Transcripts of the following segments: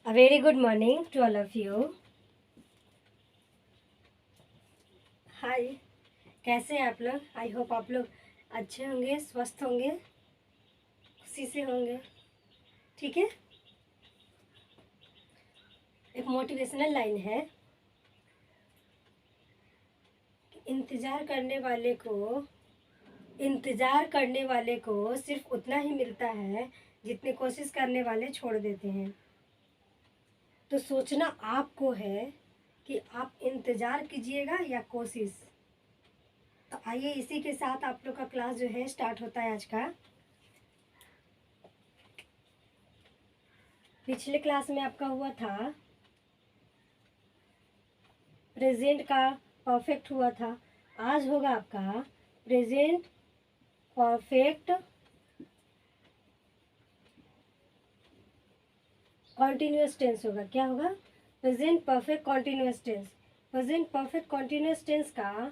A very good morning to all of you. हाय, कैसे हैं आप लोग? आई होप आप लोग अच्छे होंगे, स्वस्थ होंगे, खुशी से होंगे। ठीक है, एक मोटिवेशनल लाइन है, इंतज़ार करने वाले को सिर्फ उतना ही मिलता है जितने कोशिश करने वाले छोड़ देते हैं। तो सोचना आपको है कि आप इंतज़ार कीजिएगा या कोशिश। तो आइए इसी के साथ आप लोग का क्लास जो है स्टार्ट होता है आज का। पिछले क्लास में आपका हुआ था प्रेजेंट का परफेक्ट हुआ था। आज होगा आपका प्रेजेंट परफेक्ट कॉन्टिन्यूअस टेंस होगा। क्या होगा? Present perfect continuous tense. Present perfect continuous tense का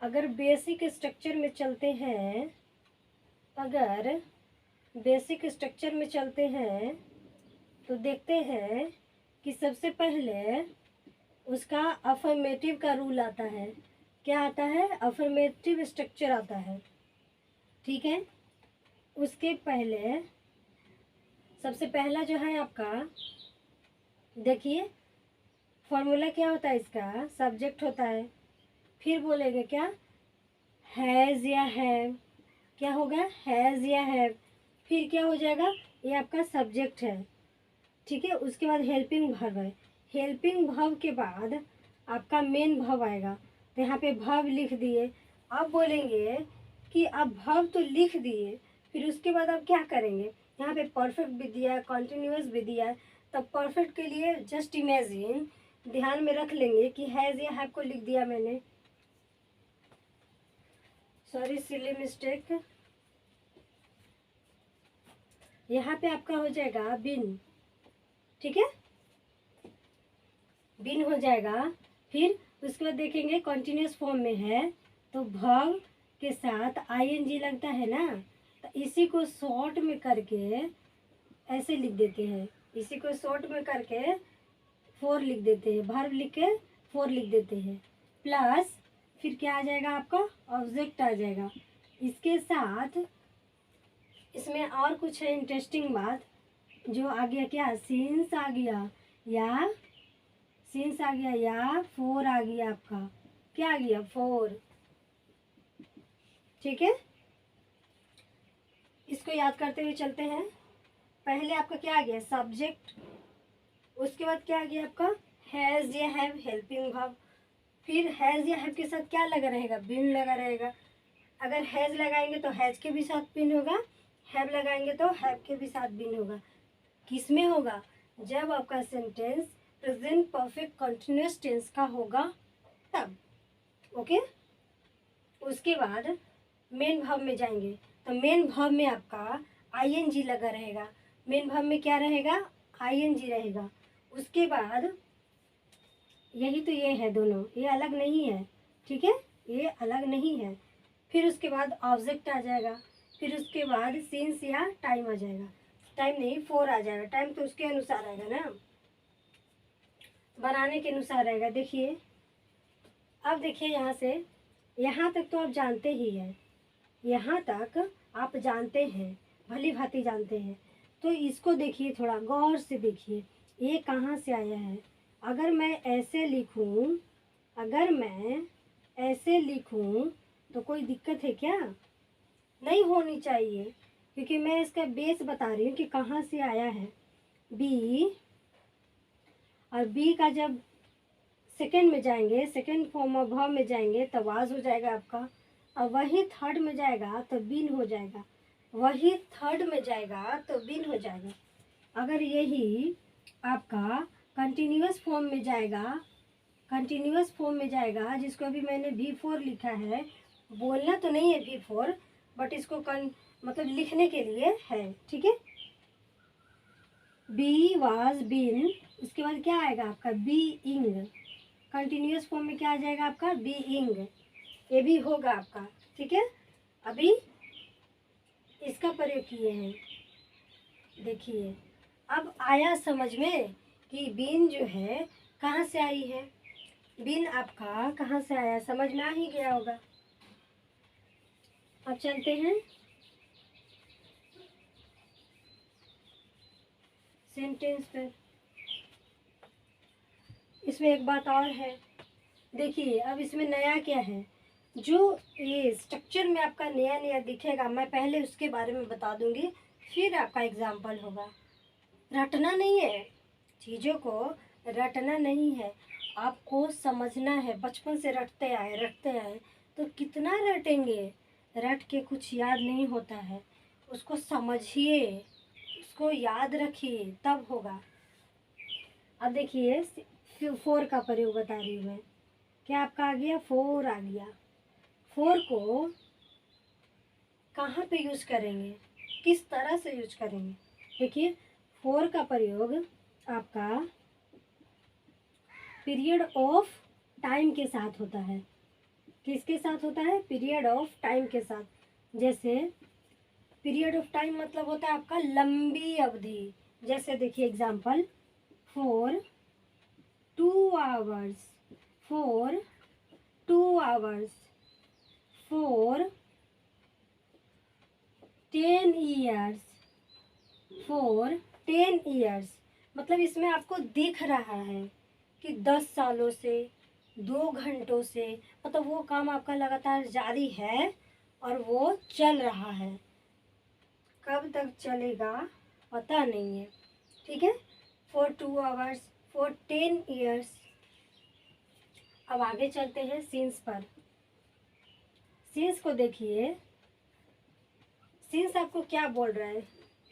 अगर बेसिक स्ट्रक्चर में चलते हैं तो देखते हैं कि सबसे पहले उसका अफर्मेटिव का रूल आता है। क्या आता है? अफर्मेटिव स्ट्रक्चर आता है। ठीक है, उसके पहले सबसे पहला जो है आपका, देखिए फॉर्मूला क्या होता है इसका? सब्जेक्ट होता है। फिर बोलेंगे क्या? हैज़ या हैव। क्या होगा? हैज़ या हैव। फिर क्या हो जाएगा? ये आपका सब्जेक्ट है। ठीक है, उसके बाद हेल्पिंग वर्ब है। हेल्पिंग वर्ब के बाद आपका मेन वर्ब आएगा। तो यहाँ पे वर्ब लिख दिए। अब बोलेंगे कि अब वर्ब तो लिख दिए, फिर उसके बाद आप क्या करेंगे? यहाँ पे परफेक्ट भी दिया है, कॉन्टिन्यूअस भी दिया है। तब परफेक्ट के लिए जस्ट इमेजिन, ध्यान में रख लेंगे कि हैज़ या हैव को लिख दिया मैंने। Sorry, silly mistake. यहाँ पे आपका हो जाएगा बिन। ठीक है, बिन हो जाएगा। फिर उसके बाद देखेंगे कॉन्टिन्यूअस फॉर्म में है तो वर्ब के साथ आईएनजी लगता है ना, तो इसी को शॉर्ट में करके ऐसे लिख देते हैं। इसी को शॉर्ट में करके फोर लिख देते हैं, वर्ब लिख के फोर लिख देते हैं। प्लस फिर क्या आ जाएगा आपका? ऑब्जेक्ट आ जाएगा। इसके साथ इसमें और कुछ है इंटरेस्टिंग बात जो आ गया। क्या? सीन्स आ गया या फोर आ गया आपका। क्या आ गया? फोर। ठीक है, इसको याद करते हुए चलते हैं। पहले आपका क्या आ गया? सब्जेक्ट। उसके बाद क्या आ गया आपका? हैज़ या हैव, हेल्पिंग वर्ब। फिर हैज़ या हैव के साथ क्या लगा रहेगा? बिन लगा रहेगा। अगर हैज़ लगाएंगे तो हैज़ के भी साथ बिन होगा, हैव लगाएंगे तो हैव के भी साथ बिन होगा। किस में होगा? जब आपका sentence present perfect continuous tense का होगा तब। ओके, उसके बाद मेन वर्ब में जाएंगे तो मेन वर्ब में आपका आईएनजी लगा रहेगा। मेन वर्ब में क्या रहेगा? आईएनजी रहेगा। उसके बाद यही तो ये है, दोनों ये अलग नहीं है। ठीक है, ये अलग नहीं है। फिर उसके बाद ऑब्जेक्ट आ जाएगा। फिर उसके बाद सीन्स या टाइम आ जाएगा। टाइम नहीं, फोर आ जाएगा। टाइम तो उसके अनुसार आएगा ना, बनाने के अनुसार आएगा। देखिए, अब देखिए यहाँ से यहाँ तक तो आप जानते ही हैं, यहाँ तक आप जानते हैं, भली भांति जानते हैं। तो इसको देखिए, थोड़ा गौर से देखिए, ये कहाँ से आया है। अगर मैं ऐसे लिखूं तो कोई दिक्कत है क्या? नहीं होनी चाहिए, क्योंकि मैं इसका बेस बता रही हूँ कि कहाँ से आया है। बी, और बी का जब सेकंड में जाएंगे, सेकंड फॉर्म ऑफ वर्ब में जाएंगे तो वाज हो जाएगा आपका। और वही थर्ड में जाएगा तो बिन हो जाएगा। वही थर्ड में जाएगा तो बिन हो जाएगा। अगर यही आपका कंटिन्यूअस फॉर्म में जाएगा, जिसको अभी मैंने V4 लिखा है, बोलना तो नहीं है V4, बट इसको मतलब लिखने के लिए है। ठीक है, बी वाज बिन। उसके बाद क्या आएगा आपका? बीइंग। कंटिन्यूअस फॉर्म में क्या आ जाएगा आपका? बीइंग। ये भी होगा आपका। ठीक है, अभी इसका प्रयोग किए हैं। देखिए, अब आया समझ में कि बीन जो है कहाँ से आई है। बीन आपका कहाँ से आया, समझ में आ ही गया होगा। अब चलते हैं सेंटेंस पर। इसमें एक बात और है, देखिए अब इसमें नया क्या है, जो ये स्ट्रक्चर में आपका नया नया दिखेगा, मैं पहले उसके बारे में बता दूंगी, फिर आपका एग्जाम्पल होगा। रटना नहीं है, चीज़ों को रटना नहीं है, आपको समझना है। बचपन से रटते आए तो कितना रटेंगे, रट के कुछ याद नहीं होता है। उसको समझिए, उसको याद रखिए, तब होगा। अब देखिए 4 का प्रयोग बता रही हूँ मैं। क्या आपका आ गया, 4 आ गया। 4 को कहाँ पे यूज करेंगे, किस तरह से यूज करेंगे। देखिए 4 का प्रयोग आपका पीरियड ऑफ टाइम के साथ होता है। किसके साथ होता है, पीरियड ऑफ टाइम के साथ। जैसे पीरियड ऑफ टाइम मतलब होता है आपका लंबी अवधि। जैसे देखिए example, 4 2 hours, 4 2 hours, 4 10 years, 4 10 years. मतलब इसमें आपको दिख रहा है कि 10 सालों से, 2 घंटों से, मतलब वो काम आपका लगातार जारी है और वो चल रहा है। कब तक चलेगा पता नहीं है, ठीक है। 4 2 आवर्स, 4 10 ईयर्स। अब आगे चलते हैं सीन्स पर। सीन्स को देखिए, सीन्स आपको क्या बोल रहा है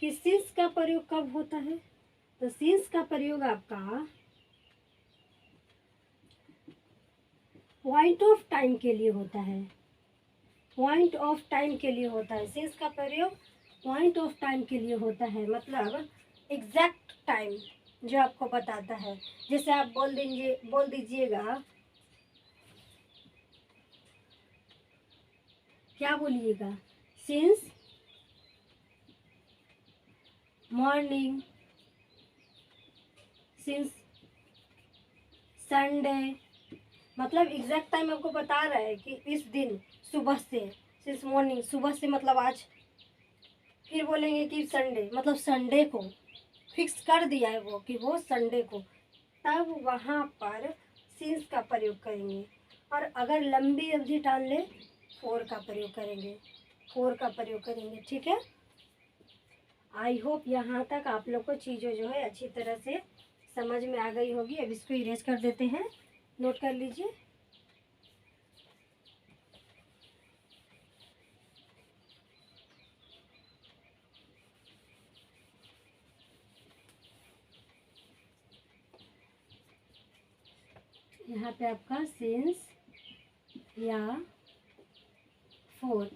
कि सीन्स का प्रयोग कब होता है। तो सीन्स का प्रयोग आपका पॉइंट ऑफ टाइम के लिए होता है। पॉइंट ऑफ टाइम के लिए होता है सीन्स का प्रयोग, पॉइंट ऑफ टाइम के लिए होता है। मतलब एग्जैक्ट टाइम जो आपको बताता है। जैसे आप बोल दीजिएगा, क्या बोलिएगा, सिंस मॉर्निंग, सिंस संडे। मतलब एग्जैक्ट टाइम आपको बता रहा है कि इस दिन सुबह से, सिंस मॉर्निंग सुबह से मतलब आज। फिर बोलेंगे कि संडे मतलब संडे को, फिक्स कर दिया है वो कि वो संडे को, तब वहाँ पर सिंस का प्रयोग करेंगे। और अगर लंबी अवधि टाल ले, 4 का प्रयोग करेंगे, 4 का प्रयोग करेंगे, ठीक है। आई होप यहाँ तक आप लोग को चीज़ें जो है अच्छी तरह से समझ में आ गई होगी। अब इसको इरेज कर देते हैं, नोट कर लीजिए। यहाँ पे आपका सिंस या 4,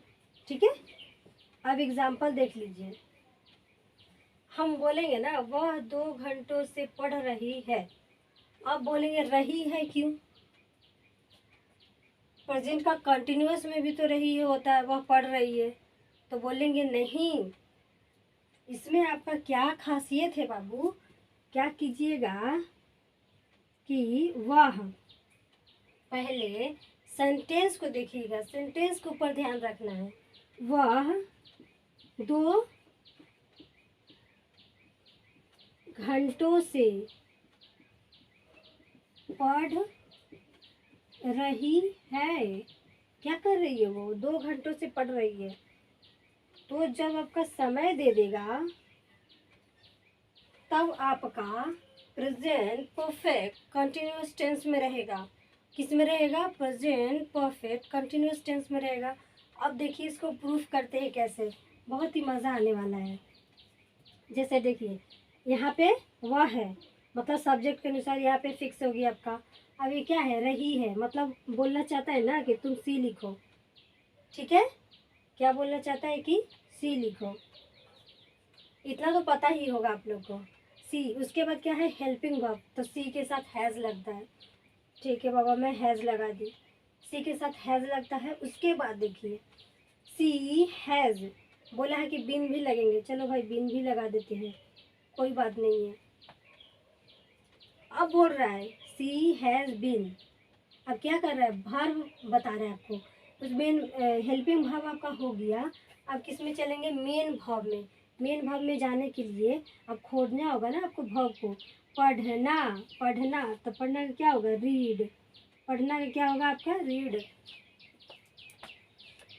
ठीक है। अब एग्जाम्पल देख लीजिए। हम बोलेंगे ना, वह 2 घंटों से पढ़ रही है। अब बोलेंगे रही है क्यों, प्रेजेंट का कंटिन्यूअस में भी तो रही है होता है, वह पढ़ रही है। तो बोलेंगे नहीं, इसमें आपका क्या खासियत है बाबू, क्या कीजिएगा कि वह, पहले सेंटेंस को देखिएगा, सेंटेंस के ऊपर ध्यान रखना है। वह 2 घंटों से पढ़ रही है। क्या कर रही है वो, 2 घंटों से पढ़ रही है। तो जब आपका समय दे देगा, तब आपका प्रेजेंट परफेक्ट कंटिन्यूअस टेंस में रहेगा। किस में रहेगा, प्रेजेंट परफेक्ट कंटिन्यूअस टेंस में रहेगा। अब देखिए इसको प्रूफ करते हैं कैसे, बहुत ही मज़ा आने वाला है। जैसे देखिए यहाँ पे वह है, मतलब सब्जेक्ट के अनुसार यहाँ पे फिक्स होगी आपका। अब ये क्या है, रही है, मतलब बोलना चाहता है ना कि तुम सी लिखो, ठीक है। क्या बोलना चाहता है कि सी लिखो, इतना तो पता ही होगा आप लोग को। सी, उसके बाद क्या है, हेल्पिंग वर्ब, तो सी के साथ हैज़ लगता है, ठीक है बाबा, मैं हैज़ लगा दी। सी के साथ हैज़ लगता है। उसके बाद देखिए सी हैज़ बोला है कि बिन भी लगेंगे, चलो भाई बिन भी लगा देते हैं, कोई बात नहीं है। अब बोल रहा है सी हैज़ बीन। अब क्या कर रहा है, वर्ब बता रहा है आपको। उस मेन हेल्पिंग वर्ब आपका हो गया। अब किस में चलेंगे, मेन वर्ब में। मेन वर्ब में जाने के लिए अब खोजना होगा ना आपको वर्ब को। पढ़ना, पढ़ना, तो पढ़ना का क्या होगा, रीड। पढ़ना का क्या होगा आपका, रीड।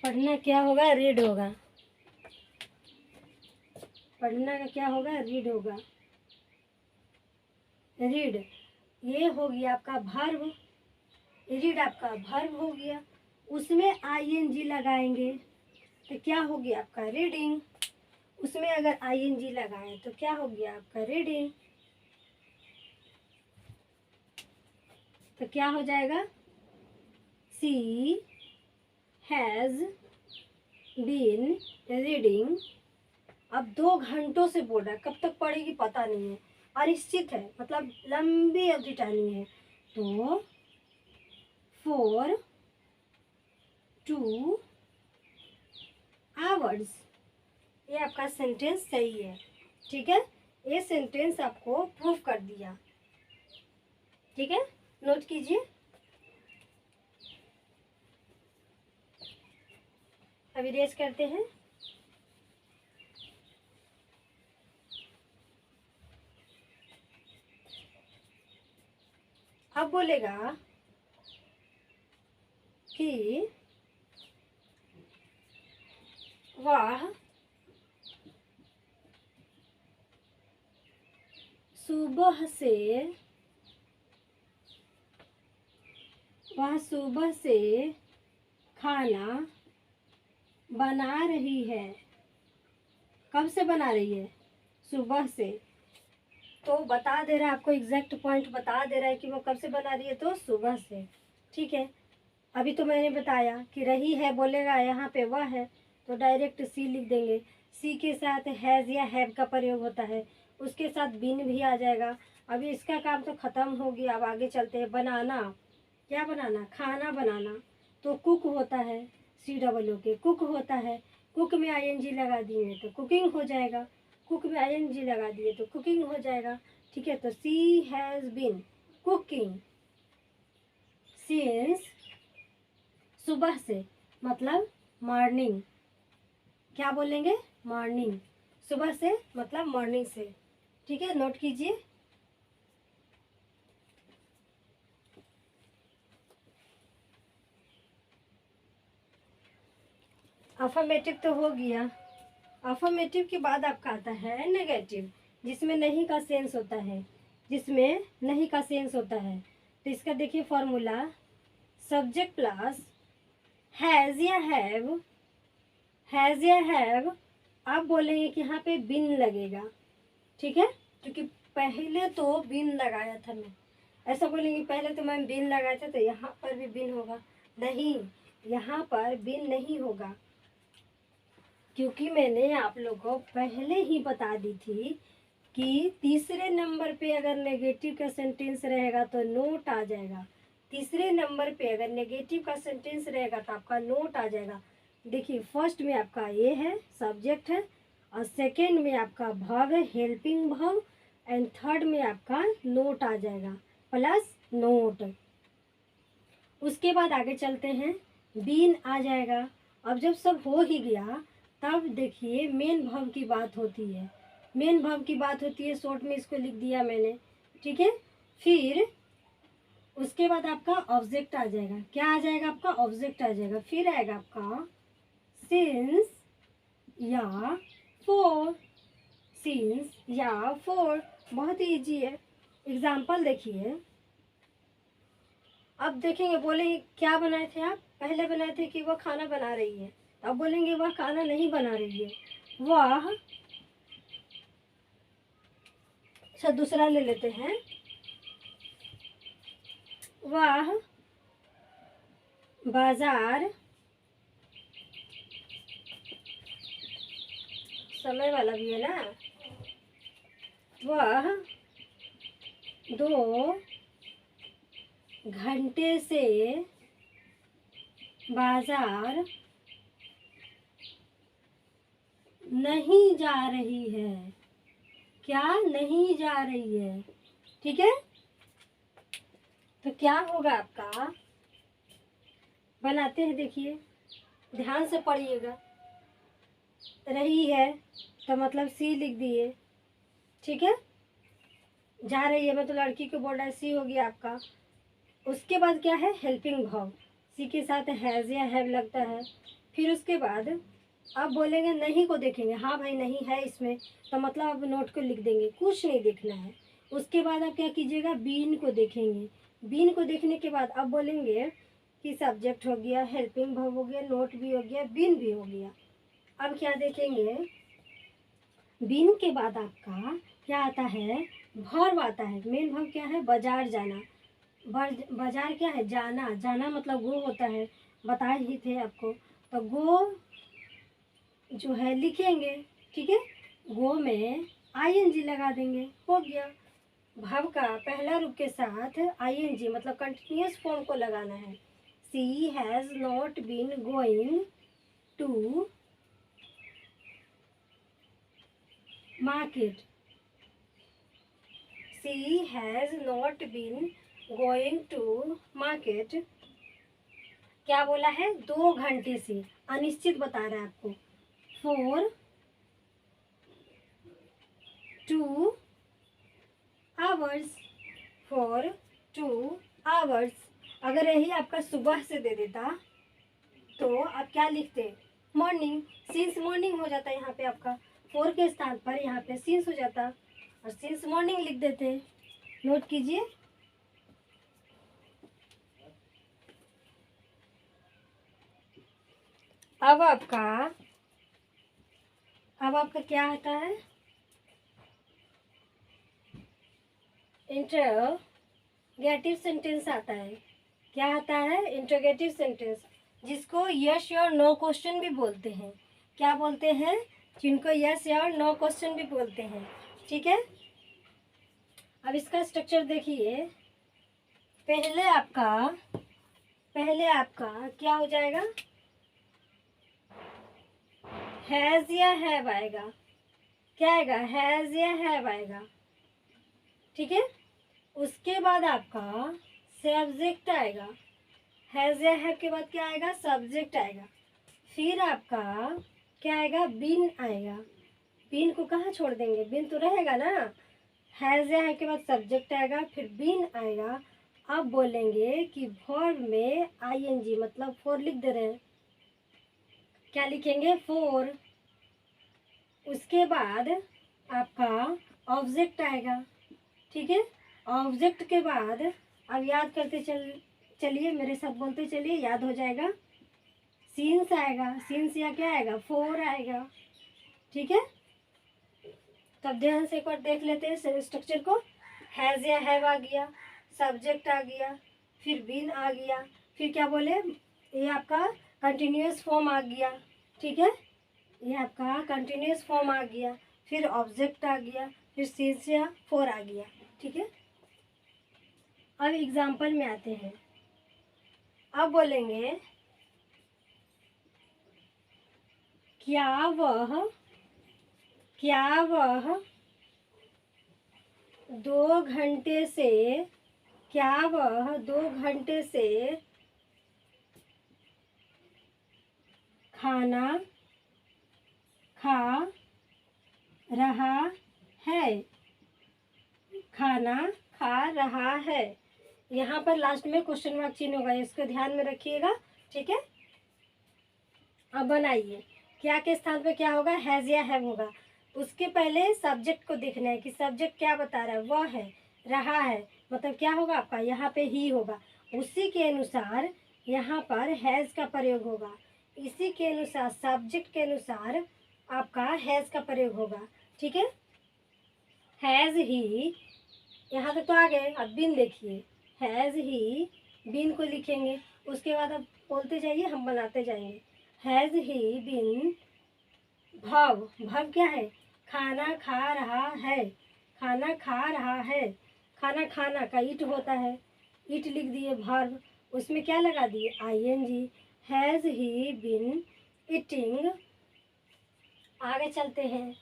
पढ़ना क्या होगा, रीड होगा। पढ़ना का क्या होगा, रीड होगा, रीड। ये हो गया आपका वर्ब, रीड आपका वर्ब हो गया। उसमें आईएनजी लगाएंगे तो क्या हो गया आपका, रीडिंग। उसमें अगर आईएनजी लगाएं तो क्या हो गया आपका, रीडिंग। तो क्या हो जाएगा, सी हैज़ बीन रीडिंग। अब 2 घंटों से बोल रहा है, कब तक पढ़ेगी पता नहीं है, अनिश्चित है, मतलब लंबी अवधि टाइमिंग है। तो 4 2 आवर्स, ये आपका सेंटेंस सही है। ठीक है, ये सेंटेंस आपको प्रूफ कर दिया। ठीक है, नोट कीजिए। अभी रेस करते हैं। अब बोलेगा कि वह सुबह से, वह सुबह से खाना बना रही है। कब से बना रही है, सुबह से। तो बता दे रहा है आपको, एग्जैक्ट पॉइंट बता दे रहा है कि वो कब से बना रही है, तो सुबह से। ठीक है, अभी तो मैंने बताया कि रही है बोलेगा, यहाँ पे वह है तो डायरेक्ट सी लिख देंगे। सी के साथ हैज़ या हैव का प्रयोग होता है, उसके साथ बिन भी आ जाएगा। अभी इसका काम तो ख़त्म हो गया, अब आगे चलते हैं। बनाना, क्या बनाना, खाना बनाना। तो कुक होता है, COO के कुक होता है। कुक में आईएनजी लगा दिए तो कुकिंग हो जाएगा, कुक में आईएनजी लगा दिए तो कुकिंग हो जाएगा। ठीक है, तो सी हैज़ बीन कुकिंग सिंस, सुबह से मतलब मॉर्निंग। क्या बोलेंगे, मॉर्निंग। सुबह से मतलब मॉर्निंग से। ठीक है, नोट कीजिए। अफर्मेटिव तो हो गया। अफर्मेटिव के बाद आपका आता है नेगेटिव, जिसमें नहीं का सेंस होता है, जिसमें नहीं का सेंस होता है। तो इसका देखिए फॉर्मूला, सब्जेक्ट प्लस हैज़ या हैव, हैज़ या हैव। आप बोलेंगे कि यहाँ पे बिन लगेगा। ठीक है, क्योंकि पहले तो बिन लगाया था मैं, ऐसा बोलेंगे पहले तो मैं बिन लगाया था तो यहाँ पर भी बिन होगा। नहीं, यहाँ पर बिन नहीं होगा, क्योंकि मैंने आप लोगों को पहले ही बता दी थी कि तीसरे नंबर पे अगर नेगेटिव का सेंटेंस रहेगा तो नोट आ जाएगा। तीसरे नंबर पे अगर नेगेटिव का सेंटेंस रहेगा तो आपका नोट आ जाएगा। देखिए, फर्स्ट में आपका ये है, सब्जेक्ट है, और सेकंड में आपका वर्ब है, हेल्पिंग वर्ब, एंड थर्ड में आपका नोट आ जाएगा, प्लस नोट। उसके बाद आगे चलते हैं, बीन आ जाएगा। अब जब सब हो ही गया तब देखिए मेन वर्ब की बात होती है, मेन वर्ब की बात होती है, शॉर्ट में इसको लिख दिया मैंने। ठीक है, फिर उसके बाद आपका ऑब्जेक्ट आ जाएगा। क्या आ जाएगा आपका, ऑब्जेक्ट आ जाएगा। फिर आएगा आपका सिंस या फोर, सिंस या फोर। बहुत ही ईजी है। एग्जाम्पल देखिए, अब देखेंगे, बोलेंगे क्या बनाए थे आप, पहले बनाए थे कि वह खाना बना रही है, अब बोलेंगे वह खाना नहीं बना रही है, वह। अच्छा, दूसरा ले लेते हैं, वह बाजार, समय वाला भी है ना, वह 2 घंटे से बाजार नहीं जा रही है। क्या, नहीं जा रही है। ठीक है, तो क्या होगा आपका, बनाते हैं, देखिए ध्यान से पढ़िएगा। रही है तो मतलब सी लिख दिए, ठीक है। जा रही है मतलब लड़की को बोल रहा है, सी हो गया आपका। उसके बाद क्या है, हेल्पिंग वर्ब, सी के साथ हैज़ या हैव लगता है। फिर उसके बाद अब बोलेंगे नहीं को देखेंगे, हाँ भाई नहीं है इसमें, तो मतलब अब नोट को लिख देंगे, कुछ नहीं देखना है। उसके बाद आप क्या कीजिएगा, बीन को देखेंगे। बीन को देखने के बाद अब बोलेंगे कि सब्जेक्ट हो गया, हेल्पिंग वर्ब हो गया, नोट भी हो गया, बीन भी हो गया। अब क्या देखेंगे, बीन के बाद आपका क्या आता है, वर्ब आता है। मेन वर्ब क्या है, बाजार जाना। बाजार क्या है, जाना। जाना मतलब गो होता है, बताए ही थे आपको। तो गो जो है लिखेंगे, ठीक है। गो में आईएनजी लगा देंगे, हो गया। वर्ब का पहला रूप के साथ आईएनजी मतलब कंटिन्यूअस फॉर्म को लगाना है। She has not been going to market. She has not been going to market. क्या बोला है, 2 घंटे से, अनिश्चित बता रहा है आपको। For 2 hours, for 2 hours. अगर यही आपका सुबह से दे देता तो आप क्या लिखते, मॉर्निंग। सिंस मॉर्निंग हो जाता है यहाँ पे आपका, फोर के स्थान पर यहाँ पे सिंस हो जाता और सिंस मॉर्निंग लिख देते। नोट कीजिए। अब आपका क्या आता है, इंटरोगेटिव सेंटेंस आता है। क्या आता है, इंटरोगेटिव सेंटेंस, जिसको यस और नो क्वेश्चन भी बोलते हैं। क्या बोलते हैं, जिनको यस या नो क्वेश्चन भी बोलते हैं, ठीक है। अब इसका स्ट्रक्चर देखिए। पहले आपका क्या हो जाएगा, हैज़ या हैव आएगा। क्या आएगा, हैज़ या हैव आएगा, ठीक है। उसके बाद आपका सब्जेक्ट आएगा। हैज़ या हैव के बाद क्या आएगा, सब्जेक्ट आएगा। फिर आपका क्या आएगा, बीन आएगा। बीन को कहाँ छोड़ देंगे, बीन तो रहेगा ना। हैज़ या हैव के बाद सब्जेक्ट आएगा, फिर बीन आएगा। अब बोलेंगे कि वर्ब में आईएनजी मतलब फोर लिख दे रहे हैं। क्या लिखेंगे, फोर। उसके बाद आपका ऑब्जेक्ट आएगा, ठीक है। ऑब्जेक्ट के बाद अब याद करते चलिए, मेरे साथ बोलते चलिए, याद हो जाएगा। सीन्स आएगा, सीन्स या क्या आएगा, फोर आएगा, ठीक है। तब ध्यान से एक बार देख लेते हैं स्ट्रक्चर को। हैज़ या हैव आ गया, सब्जेक्ट आ गया, फिर बीन आ गया, फिर क्या बोले, ये आपका कंटिन्यूअस फॉर्म आ गया, ठीक है। ये आपका कंटिन्यूअस फॉर्म आ गया, फिर ऑब्जेक्ट आ गया, फिर सीन्स या फोर आ गया, ठीक है। अब एग्जाम्पल में आते हैं। अब बोलेंगे क्या वह 2 घंटे से, क्या वह 2 घंटे से खाना खा रहा है, खाना खा रहा है। यहाँ पर लास्ट में क्वेश्चन मार्क चिन्ह होगा, इसको ध्यान में रखिएगा, ठीक है। अब बनाइए, क्या के स्थान पे क्या होगा, हैज़ या हैव होगा। उसके पहले सब्जेक्ट को देखना है कि सब्जेक्ट क्या बता रहा है, वह है, रहा है, मतलब क्या होगा आपका, यहाँ पे ही होगा। उसी के अनुसार यहाँ पर हैज़ का प्रयोग होगा। इसी के अनुसार सब्जेक्ट के अनुसार आपका हैज़ का प्रयोग होगा, ठीक है। हैज़ ही, यहाँ तक तो आ गए। अब बिन देखिए, हैज़ ही, बिन को लिखेंगे। उसके बाद अब बोलते जाइए, हम बनाते जाएंगे। हैज़ ही बिन, भव क्या है, खाना खा रहा है, खाना खा रहा है। खाना खाना का ईट होता है, ईट लिख दिए वर्ब, उसमें क्या लगा दिए, ING. Has he been eating. आगे चलते हैं,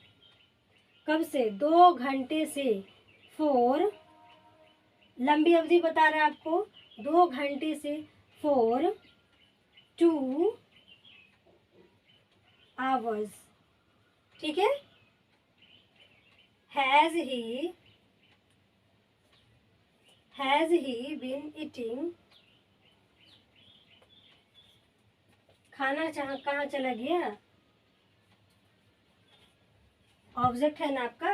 कब से, 2 घंटे से, फॉर लंबी अवधि बता रहा है आपको 2 घंटे से 4 2 hours, ठीक है। हैज़ ही बीन ईटिंग, खाना कहाँ चला गया, ऑब्जेक्ट है ना आपका।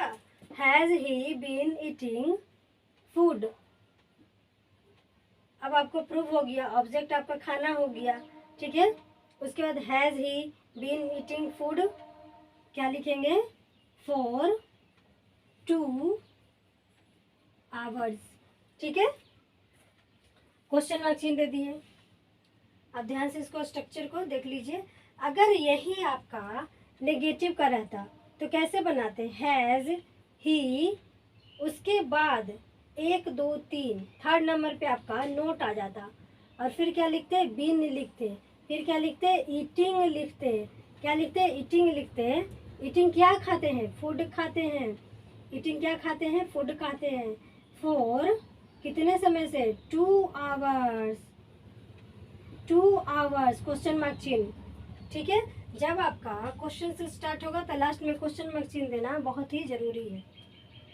Has he been eating food, अब आपको प्रूव हो गया, ऑब्जेक्ट आपका खाना हो गया, ठीक है। उसके बाद has he been eating food क्या लिखेंगे, 4 2 hours, ठीक है। क्वेश्चन मार्क चिन्ह दे दिए। अब ध्यान से इसको स्ट्रक्चर को देख लीजिए। अगर यही आपका नेगेटिव का रहता तो कैसे बनाते, हैज़ ही, उसके बाद 1 2 3 थर्ड नंबर पे आपका नोट आ जाता, और फिर क्या लिखते, बीन लिखते, फिर क्या लिखते, ईटिंग लिखते, क्या लिखते, ईटिंग लिखते। ईटिंग क्या खाते हैं, फूड खाते हैं, ईटिंग क्या खाते हैं, फूड खाते हैं। 4 कितने समय से, 2 hours, 2 hours क्वेश्चन मार्क चिन्ह, ठीक है। जब आपका क्वेश्चन से स्टार्ट होगा तो लास्ट में क्वेश्चन मार्क चिन्ह देना बहुत ही ज़रूरी है,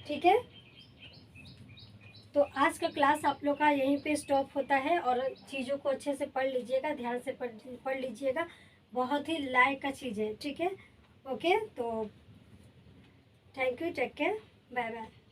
ठीक है। तो आज का क्लास आप लोग का यहीं पे स्टॉप होता है, और चीज़ों को अच्छे से पढ़ लीजिएगा, ध्यान से पढ़ लीजिएगा, बहुत ही लायक का चीज़ है, ठीक है। ओके, तो thank you, take care, bye bye.